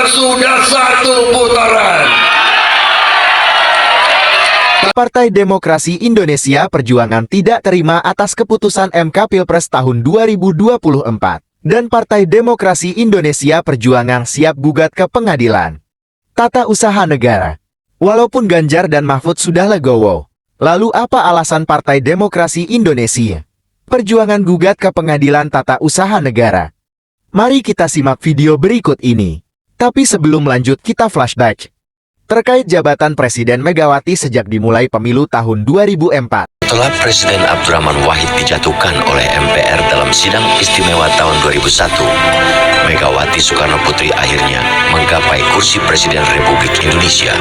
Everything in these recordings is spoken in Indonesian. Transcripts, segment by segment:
sudah satu putaran. Partai Demokrasi Indonesia Perjuangan tidak terima atas keputusan MK Pilpres tahun 2024. Dan Partai Demokrasi Indonesia Perjuangan siap gugat ke pengadilan tata usaha negara. Walaupun Ganjar dan Mahfud sudah legowo, lalu apa alasan Partai Demokrasi Indonesia Perjuangan gugat ke pengadilan tata usaha negara? Mari kita simak video berikut ini. Tapi sebelum lanjut kita flashback terkait jabatan Presiden Megawati sejak dimulai pemilu tahun 2004. Setelah Presiden Abdurrahman Wahid dijatuhkan oleh MPR dalam sidang istimewa tahun 2001, Megawati Soekarno Putri akhirnya menggapai kursi Presiden Republik Indonesia.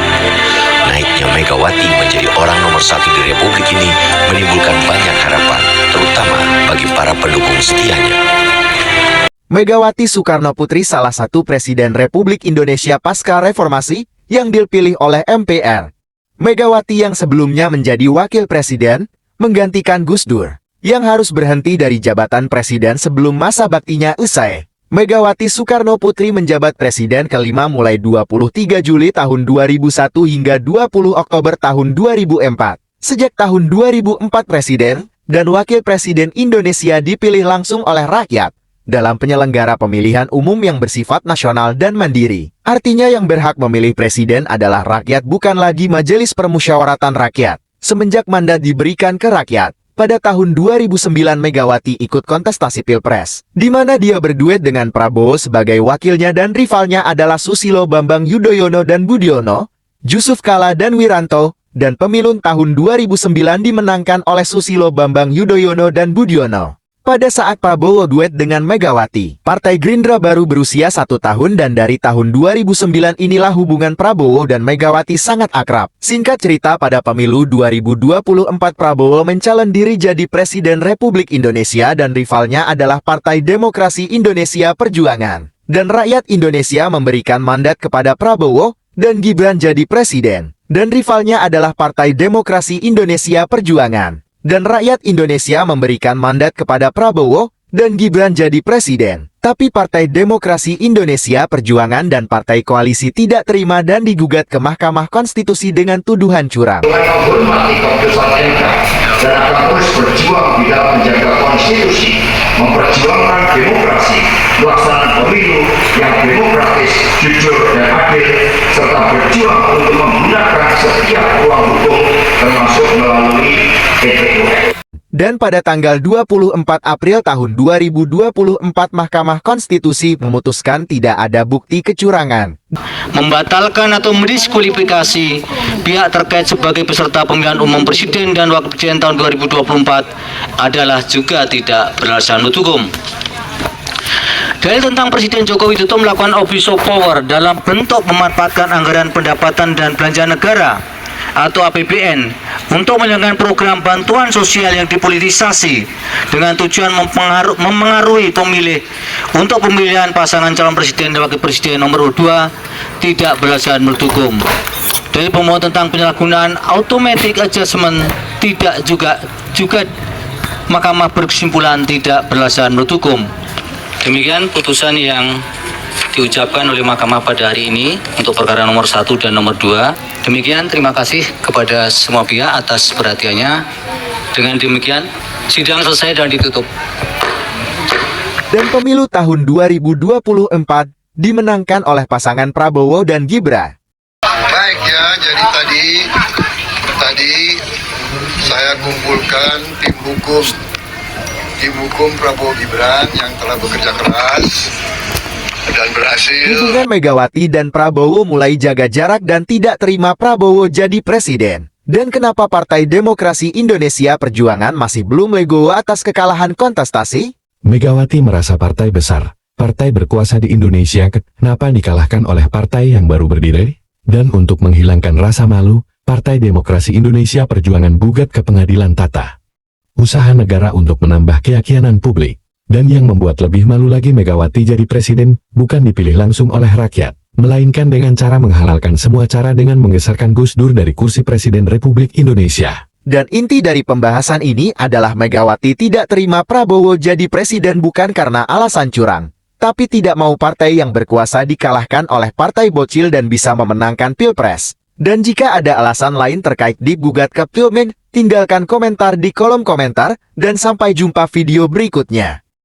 Naiknya Megawati menjadi orang nomor satu di Republik ini menimbulkan banyak harapan, terutama bagi para pendukung setianya. Megawati Soekarno Putri salah satu Presiden Republik Indonesia pasca reformasi yang dipilih oleh MPR. Megawati yang sebelumnya menjadi wakil presiden, menggantikan Gus Dur, yang harus berhenti dari jabatan presiden sebelum masa baktinya usai. Megawati Soekarno Putri menjabat presiden kelima mulai 23 Juli tahun 2001 hingga 20 Oktober tahun 2004. Sejak tahun 2004 presiden dan wakil presiden Indonesia dipilih langsung oleh rakyat dalam penyelenggara pemilihan umum yang bersifat nasional dan mandiri. Artinya yang berhak memilih presiden adalah rakyat, bukan lagi Majelis Permusyawaratan Rakyat. Semenjak mandat diberikan ke rakyat, pada tahun 2009 Megawati ikut kontestasi Pilpres, di mana dia berduet dengan Prabowo sebagai wakilnya dan rivalnya adalah Susilo Bambang Yudhoyono dan Budiono, Jusuf Kalla dan Wiranto, dan pemilu tahun 2009 dimenangkan oleh Susilo Bambang Yudhoyono dan Budiono. Pada saat Prabowo duet dengan Megawati, Partai Gerindra baru berusia 1 tahun dan dari tahun 2009 inilah hubungan Prabowo dan Megawati sangat akrab. Singkat cerita, pada pemilu 2024 Prabowo mencalon diri jadi Presiden Republik Indonesia dan rivalnya adalah Partai Demokrasi Indonesia Perjuangan. Dan rakyat Indonesia memberikan mandat kepada Prabowo dan Gibran jadi Presiden. Dan rivalnya adalah Partai Demokrasi Indonesia Perjuangan. Dan rakyat Indonesia memberikan mandat kepada Prabowo dan Gibran jadi presiden. Tapi Partai Demokrasi Indonesia Perjuangan dan Partai Koalisi tidak terima dan digugat ke Mahkamah Konstitusi dengan tuduhan curang. Dengan menghormati keputusan MK dan akan terus berjuang di dalam menjaga konstitusi, memperjuangkan demokrasi, pelaksanaan pemilu yang demokratis, jujur dan adil, serta berjuang untuk menggunakan setiap ruang hukum termasuk melalui PPUN. Dan pada tanggal 24 April tahun 2024 Mahkamah Konstitusi memutuskan tidak ada bukti kecurangan. Membatalkan atau mendiskualifikasi pihak terkait sebagai peserta pemilihan umum presiden dan wakil presiden tahun 2024 adalah juga tidak beralasan menurut hukum. Dalil tentang Presiden Joko Widodo melakukan abuse of power dalam bentuk memanfaatkan anggaran pendapatan dan belanja negara atau APBN untuk menjalankan program bantuan sosial yang dipolitisasi dengan tujuan mempengaruhi pemilih untuk pemilihan pasangan calon presiden dan wakil presiden nomor 2 tidak beralasan menurut hukum. Dari pemohon tentang penyalahgunaan automatic adjustment tidak juga Mahkamah berkesimpulan tidak beralasan menurut hukum. Demikian putusan yang diucapkan oleh Mahkamah pada hari ini untuk perkara nomor 1 dan nomor 2. Demikian, terima kasih kepada semua pihak atas perhatiannya. Dengan demikian, sidang selesai dan ditutup. Dan pemilu tahun 2024 dimenangkan oleh pasangan Prabowo dan Gibran. Baik ya, jadi tadi saya kumpulkan tim hukum Prabowo Gibran yang telah bekerja keras dan berhasil. Hubungan Megawati dan Prabowo mulai jaga jarak dan tidak terima Prabowo jadi presiden. Dan kenapa Partai Demokrasi Indonesia Perjuangan masih belum legowo atas kekalahan kontestasi? Megawati merasa partai besar, partai berkuasa di Indonesia, kenapa dikalahkan oleh partai yang baru berdiri? Dan untuk menghilangkan rasa malu, Partai Demokrasi Indonesia Perjuangan gugat ke pengadilan tata usaha negara untuk menambah keyakinan publik. Dan yang membuat lebih malu lagi, Megawati jadi presiden bukan dipilih langsung oleh rakyat, melainkan dengan cara menghalalkan semua cara dengan menggeserkan Gus Dur dari kursi Presiden Republik Indonesia. Dan inti dari pembahasan ini adalah Megawati tidak terima Prabowo jadi presiden bukan karena alasan curang, tapi tidak mau partai yang berkuasa dikalahkan oleh partai bocil dan bisa memenangkan Pilpres. Dan jika ada alasan lain terkait digugat ke Pilmen, tinggalkan komentar di kolom komentar, dan sampai jumpa video berikutnya.